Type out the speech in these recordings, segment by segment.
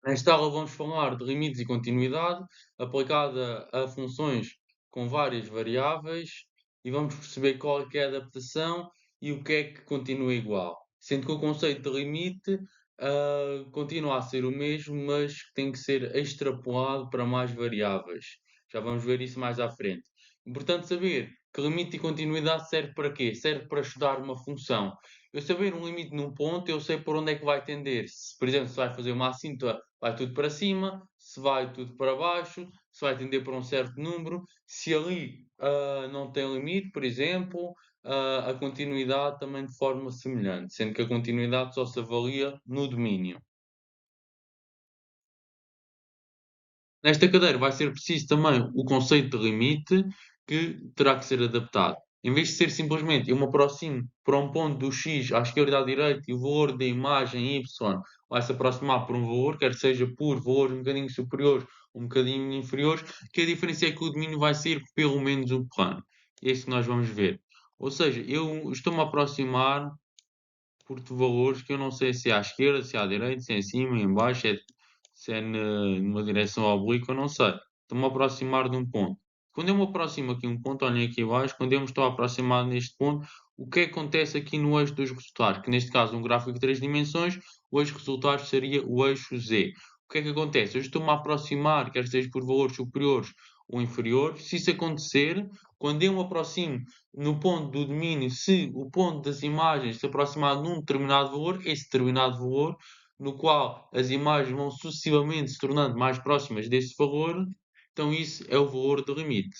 Nesta aula vamos falar de limites e continuidade aplicada a funções com várias variáveis e vamos perceber qual é que é a adaptação e o que é que continua igual. Sendo que o conceito de limite continua a ser o mesmo, mas tem que ser extrapolado para mais variáveis. Já vamos ver isso mais à frente. Importante saber que limite e continuidade serve para quê? Serve para estudar uma função. Eu saber um limite num ponto, eu sei por onde é que vai tender. Se, por exemplo, se vai fazer uma assíntota, vai tudo para cima, se vai tudo para baixo, se vai tender para um certo número. Se ali não tem limite, por exemplo, a continuidade também de forma semelhante, sendo que a continuidade só se avalia no domínio. Nesta cadeira vai ser preciso também o conceito de limite, que terá que ser adaptado. Em vez de ser simplesmente eu me aproximo para um ponto do x à esquerda à direita e o valor da imagem y vai se aproximar por um valor, quer seja por valores um bocadinho superiores ou um bocadinho inferiores, que a diferença é que o domínio vai ser pelo menos um plano. É isso que nós vamos ver. Ou seja, eu estou-me a aproximar por valores que eu não sei se é à esquerda, se é à direita, se é em cima, em baixo, se é numa direção oblíqua, não sei. Estou-me a aproximar de um ponto. Quando eu me aproximo aqui um ponto, olhem aqui abaixo, quando eu me estou a aproximar neste ponto, o que é que acontece aqui no eixo dos resultados? Que neste caso, um gráfico de 3 dimensões, o eixo de resultados seria o eixo Z. O que é que acontece? Eu estou-me a aproximar, quer seja por valores superiores ou inferiores. Se isso acontecer, quando eu me aproximo no ponto do domínio, se o ponto das imagens se aproximar de um determinado valor, esse determinado valor, no qual as imagens vão sucessivamente se tornando mais próximas desse valor, então isso é o valor do limite.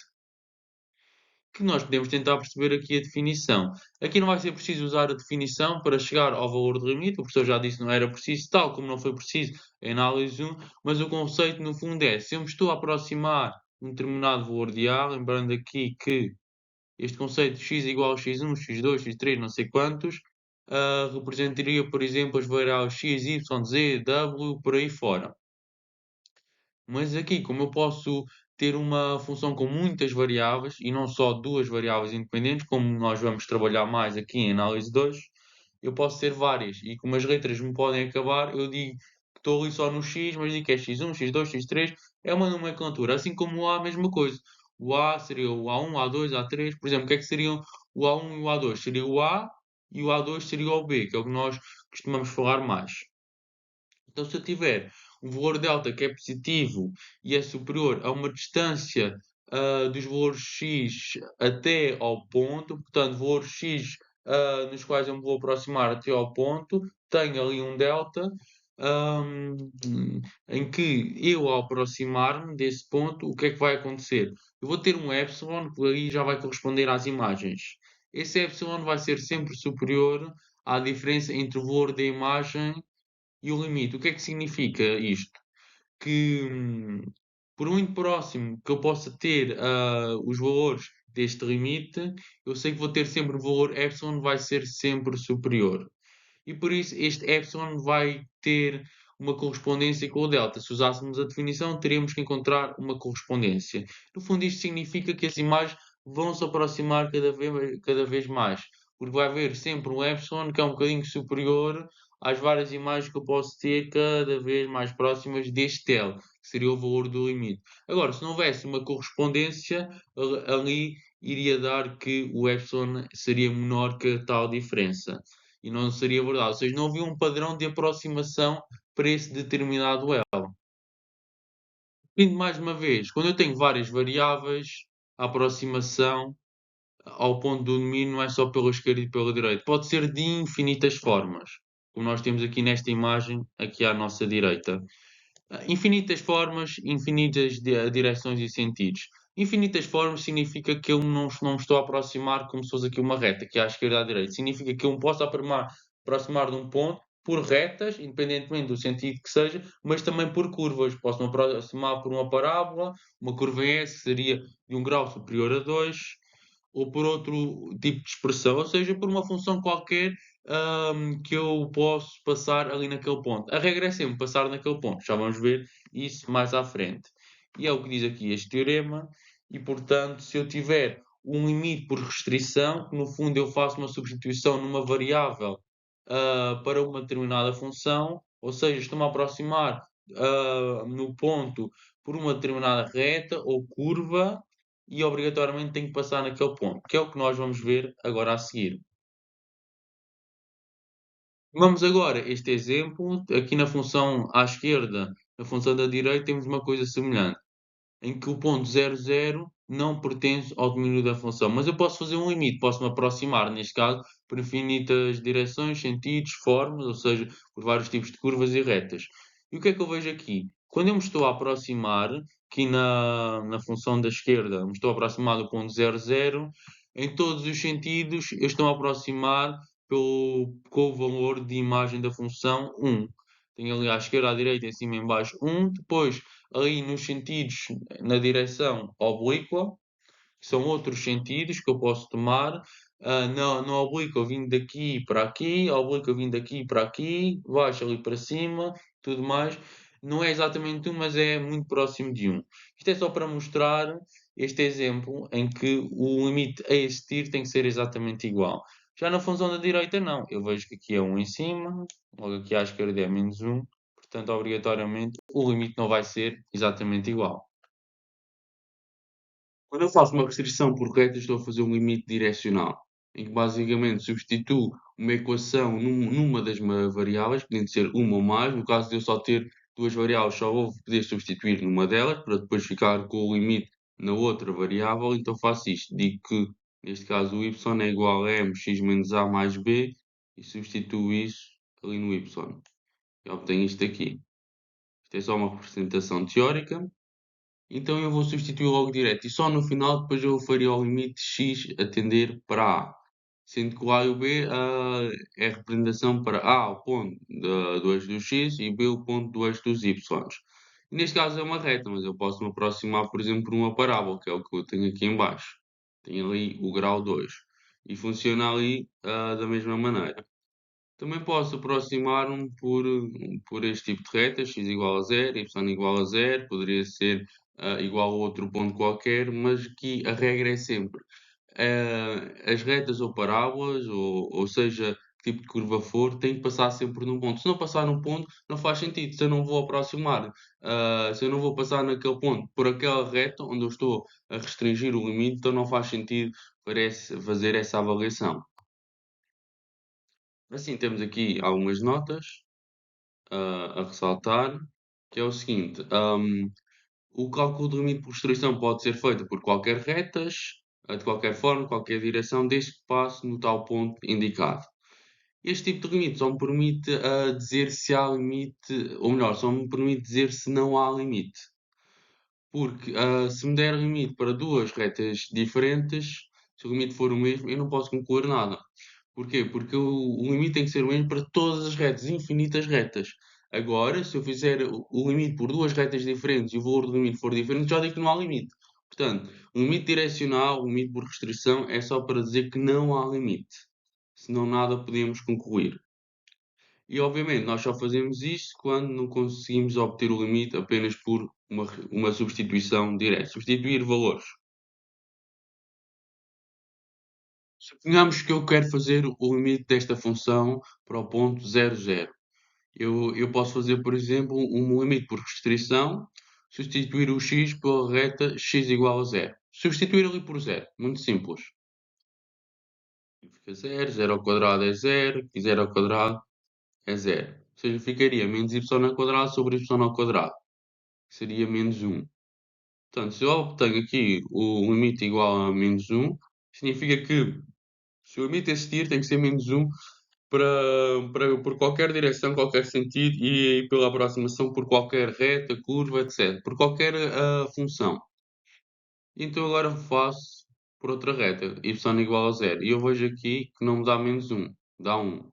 Que nós podemos tentar perceber aqui a definição. Aqui não vai ser preciso usar a definição para chegar ao valor do limite, o professor já disse que não era preciso, tal como não foi preciso em análise 1, mas o conceito no fundo é, se eu me estou a aproximar de um determinado valor de A, lembrando aqui que este conceito de x igual a x1, x2, x3, não sei quantos, representaria, por exemplo, as variáveis x, y, z, w, por aí fora. Mas aqui, como eu posso ter uma função com muitas variáveis e não só duas variáveis independentes, como nós vamos trabalhar mais aqui em análise 2, eu posso ter várias. E como as letras me podem acabar, eu digo que estou ali só no x, mas digo que é x1, x2, x3, é uma nomenclatura. Assim como o A, a mesma coisa. O A seria o A1, A2, A3. Por exemplo, o que é que seriam o A1 e o A2? Seria o A e o A2 seria o B, que é o que nós costumamos falar mais. Então, se eu tiver um valor delta que é positivo e é superior a uma distância dos valores x até ao ponto, portanto, valores x nos quais eu me vou aproximar até ao ponto, tenho ali um delta hum, em que eu, ao aproximar-me desse ponto, o que é que vai acontecer? Eu vou ter um epsilon que aí já vai corresponder às imagens. Esse epsilon vai ser sempre superior à diferença entre o valor da imagem e o limite. O que é que significa isto? Que por muito próximo que eu possa ter os valores deste limite, eu sei que vou ter sempre o valor epsilon vai ser sempre superior. E por isso este epsilon vai ter uma correspondência com o delta. Se usássemos a definição, teríamos que encontrar uma correspondência. No fundo, isto significa que as imagens vão se aproximar cada vez mais, porque vai haver sempre um epsilon que é um bocadinho superior às várias imagens que eu posso ter cada vez mais próximas deste L, que seria o valor do limite. Agora, se não houvesse uma correspondência, ali iria dar que o epsilon seria menor que a tal diferença. E não seria verdade. Ou seja, não havia um padrão de aproximação para esse determinado elo. Repetindo mais uma vez, quando eu tenho várias variáveis, a aproximação ao ponto do domínio não é só pela esquerda e pela direita. Pode ser de infinitas formas, como nós temos aqui nesta imagem, aqui à nossa direita. Infinitas formas, infinitas direções e sentidos. Infinitas formas significa que eu não me estou a aproximar como se fosse aqui uma reta, aqui à esquerda e à direita. Significa que eu me posso aproximar de um ponto por retas, independentemente do sentido que seja, mas também por curvas. Posso me aproximar por uma parábola, uma curva S seria de um grau superior a 2, ou por outro tipo de expressão, ou seja, por uma função qualquer que eu posso passar ali naquele ponto. A regra é sempre passar naquele ponto, já vamos ver isso mais à frente. E é o que diz aqui este teorema, e portanto, se eu tiver um limite por restrição, no fundo eu faço uma substituição numa variável para uma determinada função, ou seja, estou-me a aproximar no ponto por uma determinada reta ou curva e obrigatoriamente tem que passar naquele ponto, que é o que nós vamos ver agora a seguir. Vamos agora este exemplo, aqui na função à esquerda, na função da direita, temos uma coisa semelhante, em que o ponto 00 não pertence ao domínio da função, mas eu posso fazer um limite, posso me aproximar, neste caso, por infinitas direções, sentidos, formas, ou seja, por vários tipos de curvas e retas. E o que é que eu vejo aqui? Quando eu me estou a aproximar, aqui na função da esquerda, me estou a aproximar do ponto 00, em todos os sentidos, eu estou a aproximar com o valor de imagem da função 1. Tenho ali à esquerda, à direita, em cima e em baixo 1. Depois, ali nos sentidos, na direção oblíqua, que são outros sentidos que eu posso tomar. Na oblíqua, vindo daqui para aqui, a oblíqua vindo daqui para aqui, baixo ali para cima, tudo mais. Não é exatamente um, mas é muito próximo de um. Isto é só para mostrar este exemplo em que o limite a existir tem que ser exatamente igual. Já na função da direita, não. Eu vejo que aqui é um em cima, logo aqui à esquerda é menos um. Portanto, obrigatoriamente, o limite não vai ser exatamente igual. Quando eu faço uma restrição por reta, estou a fazer um limite direcional, em que basicamente substituo uma equação numa das variáveis, podendo ser uma ou mais. No caso de eu só ter duas variáveis, só vou poder substituir numa delas, para depois ficar com o limite na outra variável. Então faço isto. Digo que, neste caso, o y é igual a mx menos a mais b, e substituo isso ali no y. E obtenho isto aqui. Isto é só uma representação teórica. Então eu vou substituir logo direto. E só no final depois eu faria o limite x a tender para A. Sendo que o A e o B é a representação para A, o ponto do eixo do x, e B, o ponto do eixo dos y. E neste caso é uma reta, mas eu posso me aproximar, por exemplo, por uma parábola, que é o que eu tenho aqui em baixo. Tenho ali o grau 2. E funciona ali da mesma maneira. Também posso aproximar-me por este tipo de retas, x igual a zero, y igual a zero, poderia ser igual a outro ponto qualquer, mas aqui a regra é sempre as retas ou parábolas, ou seja, que tipo de curva for, tem que passar sempre num ponto. Se não passar num ponto, não faz sentido. Se eu não vou aproximar, se eu não vou passar naquele ponto por aquela reta onde eu estou a restringir o limite, então não faz sentido fazer essa avaliação. Assim, temos aqui algumas notas a ressaltar, que é o seguinte: o cálculo do limite por restrição pode ser feito por qualquer retas, de qualquer forma, qualquer direção, desde que passe no tal ponto indicado. Este tipo de limite só me permite dizer se há limite, ou melhor, só me permite dizer se não há limite. Porque se me der limite para duas retas diferentes, se o limite for o mesmo, eu não posso concluir nada. Porquê? Porque o limite tem que ser o mesmo para todas as retas, infinitas retas. Agora, se eu fizer o limite por duas retas diferentes e o valor do limite for diferente, já digo que não há limite. Portanto, o limite direcional, o limite por restrição, é só para dizer que não há limite. Senão nada podemos concluir. E obviamente nós só fazemos isto quando não conseguimos obter o limite apenas por uma substituição direta. Substituir valores. Suponhamos que eu quero fazer o limite desta função para o ponto 00. Eu posso fazer, por exemplo, um limite por restrição, substituir o x pela reta x igual a zero. Substituir ali por zero. Muito simples. Fica zero, zero ao quadrado é zero, e zero ao quadrado é zero. Ou seja, ficaria menos y ao quadrado sobre y ao quadrado, que seria menos 1. Portanto, se eu obtenho aqui o limite igual a menos 1, significa que se o limite existir tem que ser menos 1 por qualquer direção, qualquer sentido e pela aproximação por qualquer reta, curva, etc. Por qualquer função. Então agora faço por outra reta, y igual a zero. E eu vejo aqui que não me dá menos 1, dá 1.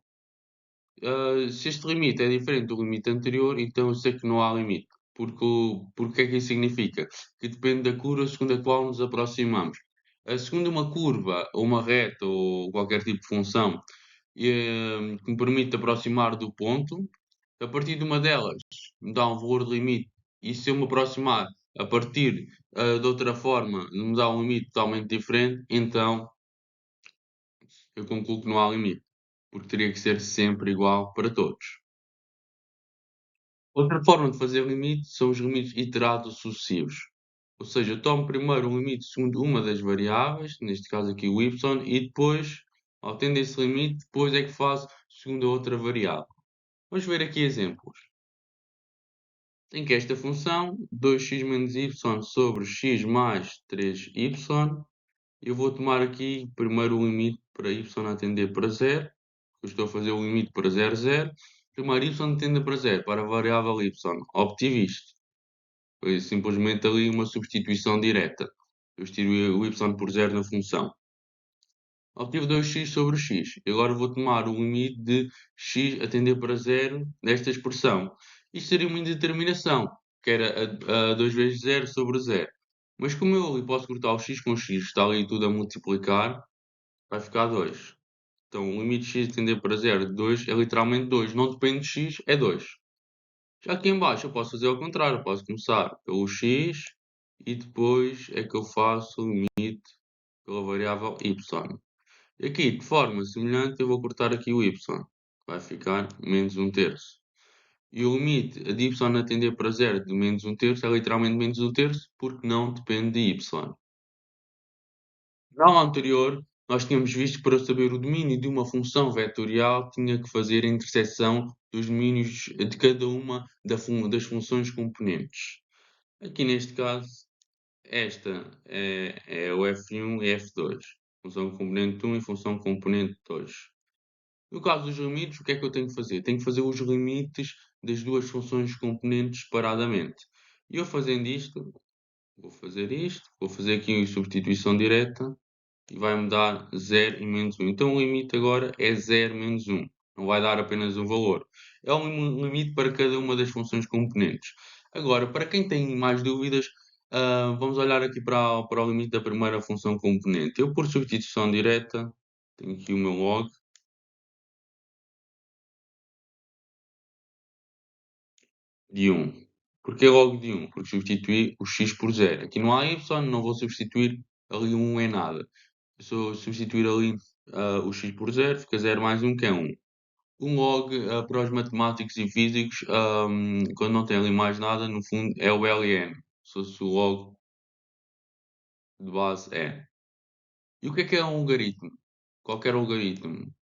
Se este limite é diferente do limite anterior, então eu sei que não há limite. Porque o que é que isso significa? Que depende da curva segundo a qual nos aproximamos. Segundo uma curva, ou uma reta, ou qualquer tipo de função, que me permite aproximar do ponto, a partir de uma delas me dá um valor de limite, e se eu me aproximar a partir de outra forma me dá um limite totalmente diferente, então eu concluo que não há limite, porque teria que ser sempre igual para todos. Outra forma de fazer limite são os limites iterados sucessivos. Ou seja, eu tomo primeiro um limite segundo uma das variáveis, neste caso aqui o y, e depois, obtendo esse limite, depois é que faço segundo a outra variável. Vamos ver aqui exemplos. Tem que esta função, 2x menos y sobre x mais 3y. Eu vou tomar aqui primeiro o limite para y atender para zero. Eu estou a fazer o limite para 0, 0. Primeiro y tende para zero, para a variável y. Obtive isto. Foi simplesmente ali uma substituição direta. Eu substituí o y por zero na função. Obtive 2x sobre x. E agora vou tomar o limite de x a tender para zero desta expressão. Isto seria uma indeterminação, que era a 2 vezes zero sobre zero. Mas como eu ali posso cortar o x com x, está ali tudo a multiplicar, vai ficar 2. Então o limite de x a tender para zero de 2 é literalmente 2. Não depende de x, é 2. Já aqui em baixo eu posso fazer ao contrário. Eu posso começar pelo x e depois é que eu faço o limite pela variável y. E aqui, de forma semelhante, eu vou cortar aqui o y. Vai ficar menos 1 terço. E o limite de y a tender para zero de menos 1 terço é literalmente menos 1 terço, porque não depende de y. Na aula anterior, nós tínhamos visto que para saber o domínio de uma função vetorial tinha que fazer a interseção dos domínios de cada uma das funções componentes. Aqui neste caso, esta é o f1 e f2, função componente 1 e função componente 2. No caso dos limites, o que é que eu tenho que fazer? Tenho que fazer os limites das duas funções componentes separadamente. E eu fazendo isto, vou fazer aqui a substituição direta e vai-me dar 0 e menos 1. Então o limite agora é 0 menos 1. Não vai dar apenas um valor. É um limite para cada uma das funções componentes. Agora, para quem tem mais dúvidas, vamos olhar aqui para o limite da primeira função componente. Eu, por substituição direta, tenho aqui o meu log de 1. Porquê logo de 1? Porque substituí o x por 0. Aqui não há y, não vou substituir ali o 1 em nada. Se eu substituir ali o x por 0, fica 0 mais 1, que é 1. Um log, para os matemáticos e físicos, quando não tem ali mais nada, no fundo é o ln. Se o log de base é. E o que é um logaritmo? Qualquer logaritmo.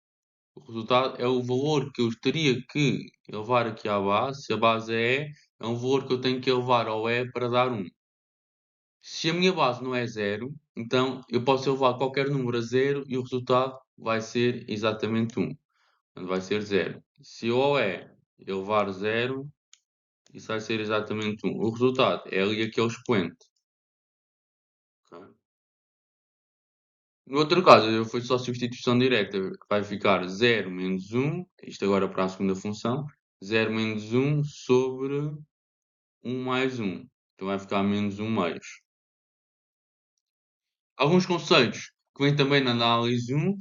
O resultado é o valor que eu teria que elevar aqui à base. Se a base é E, é um valor que eu tenho que elevar ao E para dar 1. Se a minha base não é zero, então eu posso elevar qualquer número a zero e o resultado vai ser exatamente 1. Portanto, vai ser 0. Se o ao E elevar zero, isso vai ser exatamente 1. O resultado é ali aquele expoente. Ok? No outro caso, eu fui só substituição direta, vai ficar 0 menos 1, isto agora para a segunda função, 0 menos 1 sobre 1 mais 1. Então vai ficar menos 1 meios. Alguns conceitos que vêm também na análise 1,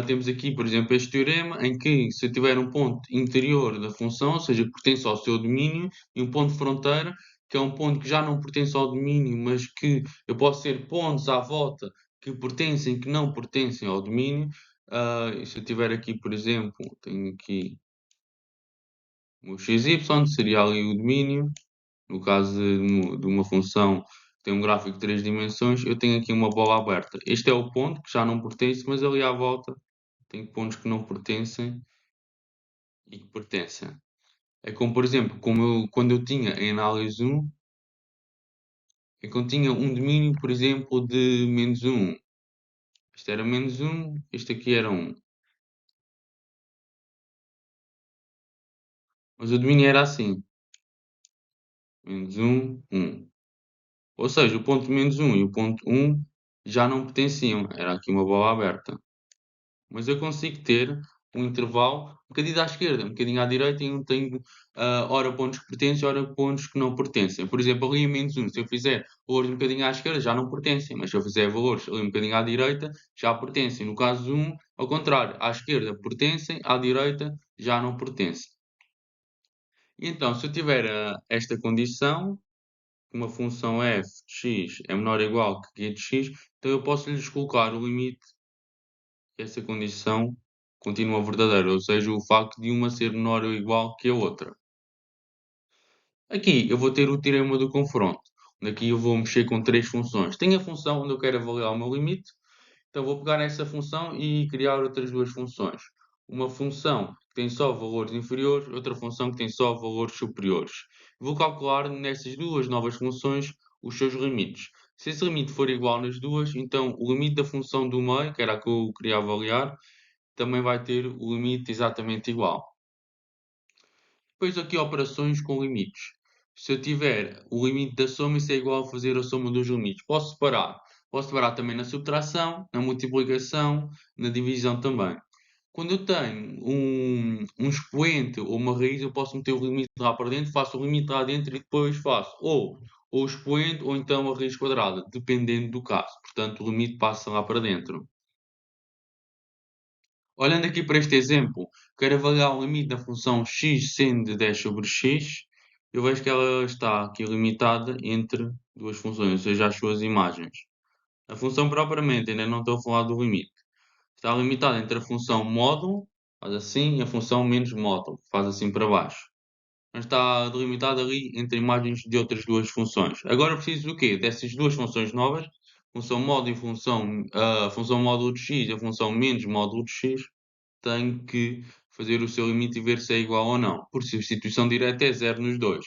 temos aqui, por exemplo, este teorema, em que se eu tiver um ponto interior da função, ou seja, que pertence ao seu domínio, e um ponto de fronteira, que é um ponto que já não pertence ao domínio, mas que eu posso ter pontos à volta que pertencem, que não pertencem ao domínio. E se eu tiver aqui, por exemplo, tenho aqui o xy, seria ali o domínio. No caso de uma função que tem um gráfico de 3 dimensões, eu tenho aqui uma bola aberta. Este é o ponto que já não pertence, mas ali à volta tenho pontos que não pertencem e que pertencem. É como, por exemplo, quando eu tinha em análise 1, é quando tinha um domínio, por exemplo, de menos 1. Isto era menos 1, este aqui era 1. Mas o domínio era assim, menos 1, 1. Ou seja, o ponto menos 1 e o ponto 1 já não pertenciam, era aqui uma bola aberta. Mas eu consigo ter um intervalo um bocadinho à esquerda, um bocadinho à direita, e onde tenho ora pontos que pertencem, ora pontos que não pertencem. Por exemplo, ali em menos 1, se eu fizer valores um bocadinho à esquerda, já não pertencem, mas se eu fizer valores ali um bocadinho à direita, já pertencem. No caso 1, ao contrário, à esquerda pertencem, à direita já não pertencem. E então, se eu tiver esta condição, uma função f de x é menor ou igual que g de x, então eu posso lhes colocar o limite, essa condição continua verdadeira, ou seja, o facto de uma ser menor ou igual que a outra. Aqui eu vou ter o teorema do confronto, onde aqui eu vou mexer com três funções. Tenho a função onde eu quero avaliar o meu limite, então vou pegar nessa função e criar outras duas funções. Uma função que tem só valores inferiores, outra função que tem só valores superiores. Vou calcular nessas duas novas funções os seus limites. Se esse limite for igual nas duas, então o limite da função do meio, que era a que eu queria avaliar, também vai ter o limite exatamente igual. Depois aqui operações com limites. Se eu tiver o limite da soma, isso é igual a fazer a soma dos limites. Posso separar. Posso separar também na subtração, na multiplicação, na divisão também. Quando eu tenho um expoente ou uma raiz, eu posso meter o limite lá para dentro, faço o limite lá dentro e depois faço ou o expoente ou então a raiz quadrada, dependendo do caso. Portanto, o limite passa lá para dentro. Olhando aqui para este exemplo, quero avaliar o limite da função x seno de 10 sobre x. Eu vejo que ela está aqui limitada entre duas funções, ou seja, as suas imagens. A função propriamente, ainda não estou a falar do limite. Está limitada entre a função módulo, faz assim, e a função menos módulo, faz assim para baixo. Mas está delimitada ali entre imagens de outras duas funções. Agora preciso do quê? Dessas duas funções novas, função módulo e a função módulo de x e a função menos módulo de x, tenho que fazer o seu limite e ver se é igual ou não. Por substituição direta é zero nos dois.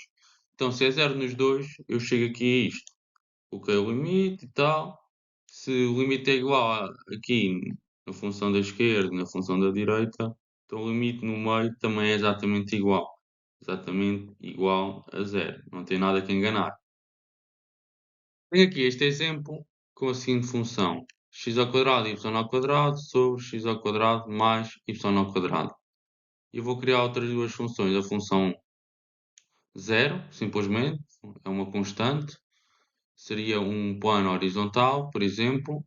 Então, se é zero nos dois, eu chego aqui a isto. Coloquei o limite e tal. Se o limite é igual aqui na função da esquerda, na função da direita, então o limite no meio também é exatamente igual. Exatamente igual a zero. Não tem nada que enganar. Tenho aqui este exemplo com a seguinte função: x ao quadrado y ao quadrado sobre x ao quadrado mais y ao quadrado. Eu vou criar outras duas funções. A função zero, simplesmente, é uma constante. Seria um plano horizontal, por exemplo.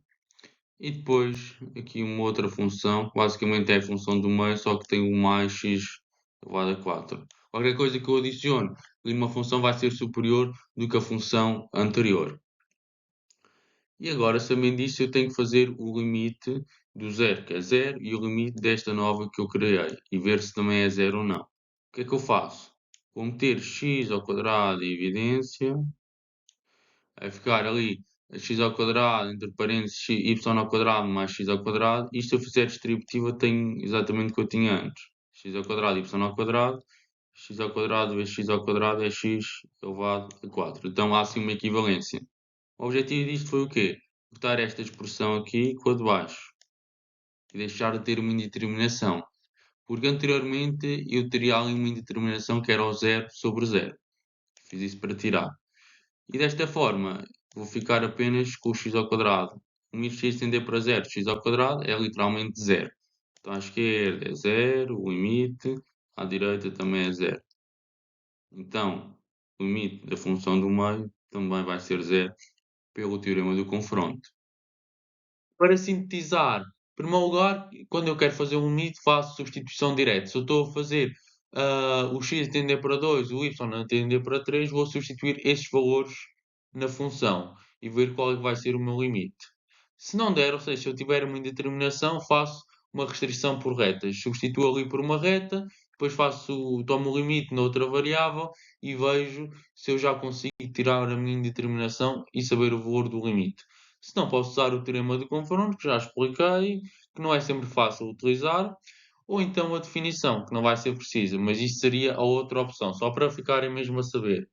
E depois aqui uma outra função, que basicamente é a função do meio, só que tem o mais x elevado a 4. Qualquer coisa que eu adicione em uma função vai ser superior do que a função anterior. E agora, sabendo disso, eu tenho que fazer o limite do zero, que é zero, e o limite desta nova que eu criei, e ver se também é zero ou não. O que é que eu faço? Vou meter x ao quadrado em evidência, vai ficar ali x ao quadrado, entre parênteses, y ao quadrado mais x ao quadrado. Isto se eu fizer distributiva tenho exatamente o que eu tinha antes. X ao quadrado, y ao quadrado, x ao quadrado vezes x ao quadrado é x elevado a 4. Então há assim uma equivalência. O objetivo disto foi o quê? Cortar esta expressão aqui com a de baixo e deixar de ter uma indeterminação. Porque anteriormente eu teria ali uma indeterminação que era o zero sobre zero. Fiz isso para tirar. E desta forma vou ficar apenas com o x ao quadrado. O limite x tender para zero, x ao quadrado é literalmente zero. Então à esquerda é zero, o limite, à direita também é zero. Então o limite da função do meio também vai ser zero pelo teorema do confronto. Para sintetizar, em primeiro lugar, quando eu quero fazer um limite, faço substituição direta. Se eu estou a fazer o x tender para 2, o y a tender para 3, vou substituir esses valores na função e ver qual é que vai ser o meu limite. Se não der, ou seja, se eu tiver uma indeterminação, faço uma restrição por retas. Substituo ali por uma reta, depois tomo o limite noutra variável e vejo se eu já consigo tirar a minha indeterminação e saber o valor do limite. Se não, posso usar o teorema de confronto, que já expliquei, que não é sempre fácil utilizar, ou então a definição, que não vai ser precisa, mas isto seria a outra opção, só para ficarem mesmo a saber.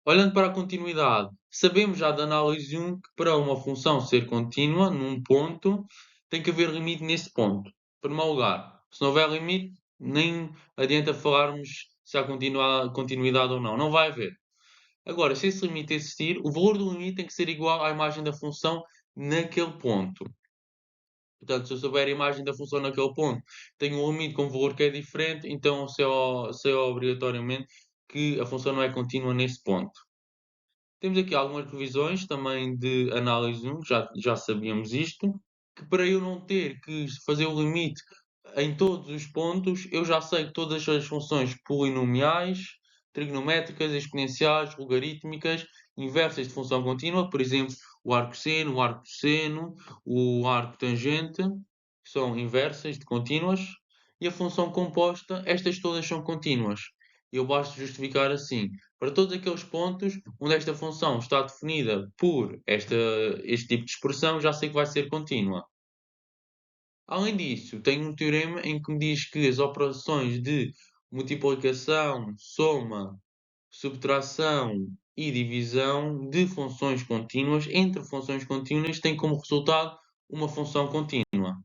Olhando para a continuidade, sabemos já da análise 1 que para uma função ser contínua num ponto, tem que haver limite nesse ponto. Em primeiro lugar, se não houver limite, nem adianta falarmos se há continuidade ou não. Não vai haver. Agora, se esse limite existir, o valor do limite tem que ser igual à imagem da função naquele ponto. Portanto, se eu souber a imagem da função naquele ponto, tenho um limite com um valor que é diferente, então sei obrigatoriamente que a função não é contínua nesse ponto. Temos aqui algumas revisões também de análise 1, já sabíamos isto, que para eu não ter que fazer o limite em todos os pontos, eu já sei que todas as funções polinomiais, trigonométricas, exponenciais, logarítmicas, inversas de função contínua, por exemplo, o arco seno, o arco cosseno, o arco tangente, que são inversas de contínuas, e a função composta, estas todas são contínuas. eu basta justificar assim. Para todos aqueles pontos onde esta função está definida por este tipo de expressão, já sei que vai ser contínua. Além disso, tenho um teorema em que me diz que as operações de multiplicação, soma, subtração e divisão de funções contínuas entre funções contínuas têm como resultado uma função contínua.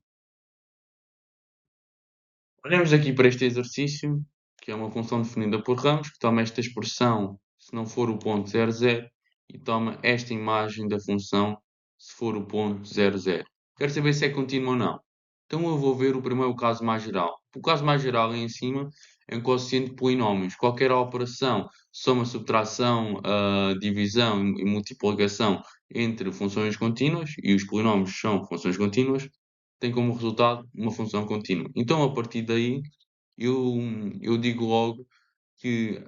Olhamos aqui para este exercício, que é uma função definida por ramos, que toma esta expressão se não for o ponto 0, 0, e toma esta imagem da função se for o ponto 0, 0. Quero saber se é contínuo ou não. Então eu vou ver o primeiro caso mais geral. O caso mais geral aí em cima é um quociente de polinómios. Qualquer operação, soma, subtração, divisão e multiplicação entre funções contínuas, e os polinómios são funções contínuas, tem como resultado uma função contínua. Então, a partir daí, eu, eu digo logo que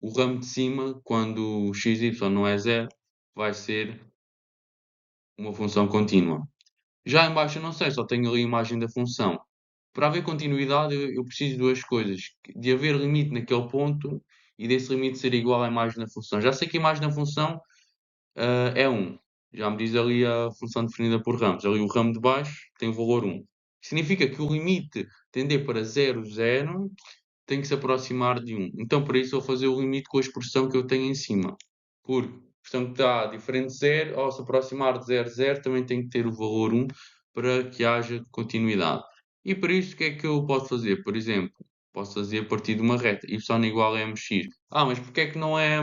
o ramo de cima, quando xy não é zero, vai ser uma função contínua. Já em baixo eu não sei, só tenho ali a imagem da função. Para haver continuidade, eu preciso de duas coisas. De haver limite naquele ponto e desse limite ser igual à imagem da função. Já sei que a imagem da função é 1. Já me diz ali a função definida por ramos. Ali o ramo de baixo tem o valor 1. Significa que o limite tender para 0, 0 tem que se aproximar de 1. Então, para isso, vou fazer o limite com a expressão que eu tenho em cima. Porque a expressão que está diferente de 0, ao se aproximar de 0, 0, também tem que ter o valor 1 para que haja continuidade. E para isto, o que é que eu posso fazer? Por exemplo, posso fazer a partir de uma reta, y igual a mx. Mas porque é que não é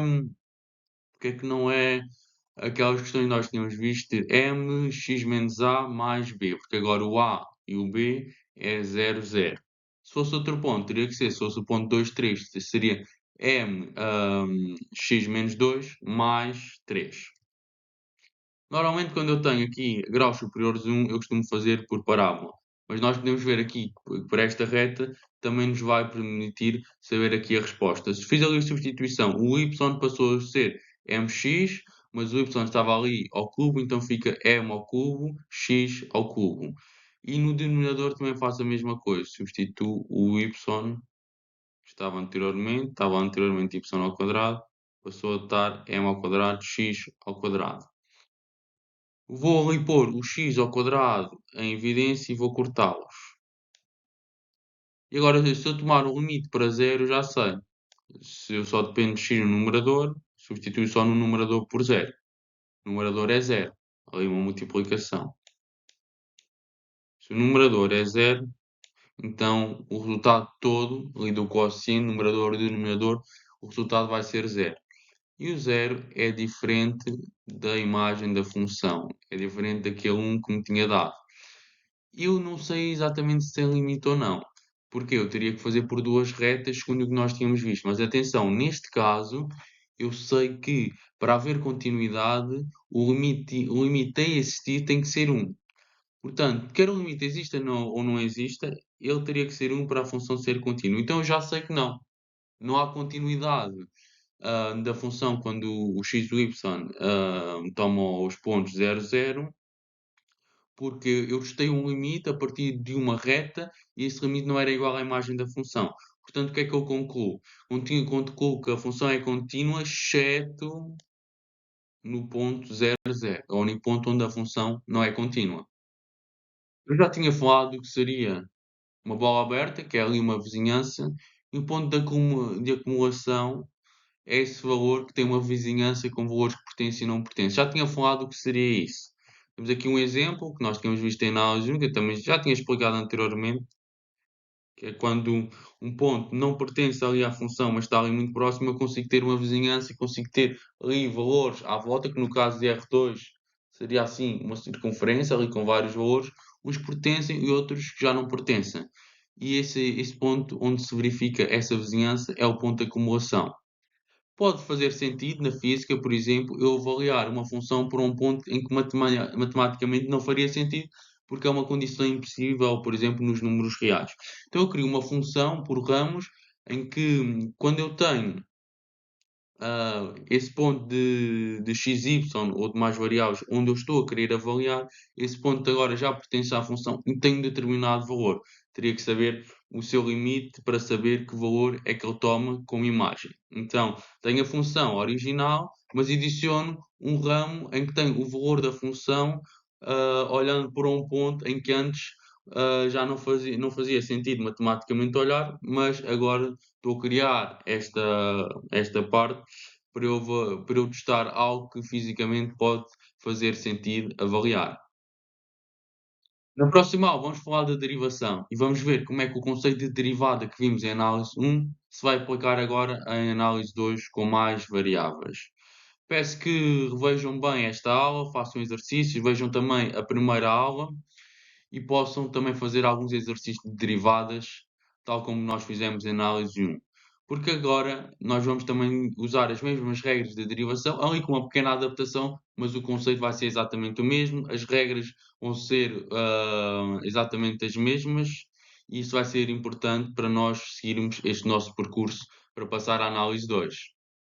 aquelas questões que nós tínhamos visto de m, x menos a mais b, porque agora o a e o b é 0, 0. Se fosse outro ponto, teria que ser, se fosse o ponto 2, 3, seria m x menos 2 mais 3. Normalmente, quando eu tenho aqui graus superiores a 1, eu costumo fazer por parábola. Mas nós podemos ver aqui, por esta reta, também nos vai permitir saber aqui a resposta. Se fiz ali a substituição, o y passou a ser mx, mas o y estava ali ao cubo, então fica m ao cubo, x ao cubo. E no denominador também faço a mesma coisa. Substituo o y, estava anteriormente y ao quadrado, passou a estar m ao quadrado, x ao quadrado. Vou ali pôr o x ao quadrado em evidência e vou cortá-los. E agora, se eu tomar o limite para zero, já sei. Se eu só dependo de x no numerador, substituo só no numerador por zero. O numerador é zero. Ali uma multiplicação. Se o numerador é zero, então o resultado todo, ali do quociente, numerador e denominador, o resultado vai ser zero. E o zero é diferente da imagem da função. É diferente daquele 1 que me tinha dado. Eu não sei exatamente se tem limite ou não, porque eu teria que fazer por duas retas, segundo o que nós tínhamos visto. Mas atenção, neste caso, eu sei que para haver continuidade, o limite a existir tem que ser 1. Portanto, quer o limite exista ou não exista, ele teria que ser 1 para a função ser contínua. Então eu já sei que não. Não há continuidade da função quando o x e o y toma os pontos 0, 0, porque eu testei um limite a partir de uma reta e esse limite não era igual à imagem da função. Portanto, o que é que eu concluo? Concluo que a função é contínua, exceto no ponto 0, 0, é o único ponto onde a função não é contínua. Eu já tinha falado que seria uma bola aberta, que é ali uma vizinhança, e o ponto de acumulação é esse valor que tem uma vizinhança com valores que pertencem e não pertencem. Já tinha falado que seria isso. Temos aqui um exemplo que nós tínhamos visto em análise única, também já tinha explicado anteriormente, que é quando um ponto não pertence ali à função, mas está ali muito próximo, eu consigo ter uma vizinhança e consigo ter ali valores à volta, que no caso de R2 seria assim uma circunferência ali com vários valores, uns que pertencem e outros que já não pertencem. E esse ponto onde se verifica essa vizinhança é o ponto de acumulação. Pode fazer sentido na física, por exemplo, eu avaliar uma função por um ponto em que matematicamente não faria sentido, porque é uma condição impossível, por exemplo, nos números reais. Então eu crio uma função por ramos em que, quando eu tenho esse ponto de XY ou de mais variáveis onde eu estou a querer avaliar, esse ponto agora já pertence à função e tem um determinado valor. Teria que saber o seu limite para saber que valor é que ele toma como imagem. Então, tenho a função original, mas adiciono um ramo em que tem o valor da função, olhando para um ponto em que antes já não fazia sentido matematicamente olhar, mas agora estou a criar esta parte para eu testar algo que fisicamente pode fazer sentido avaliar. Na próxima aula vamos falar da derivação e vamos ver como é que o conceito de derivada que vimos em análise 1 se vai aplicar agora em análise 2 com mais variáveis. Peço que revejam bem esta aula, façam exercícios, vejam também a primeira aula e possam também fazer alguns exercícios de derivadas, tal como nós fizemos em análise 1. Porque agora nós vamos também usar as mesmas regras de derivação, ali com uma pequena adaptação, mas o conceito vai ser exatamente o mesmo, as regras vão ser exatamente as mesmas, e isso vai ser importante para nós seguirmos este nosso percurso para passar à análise 2.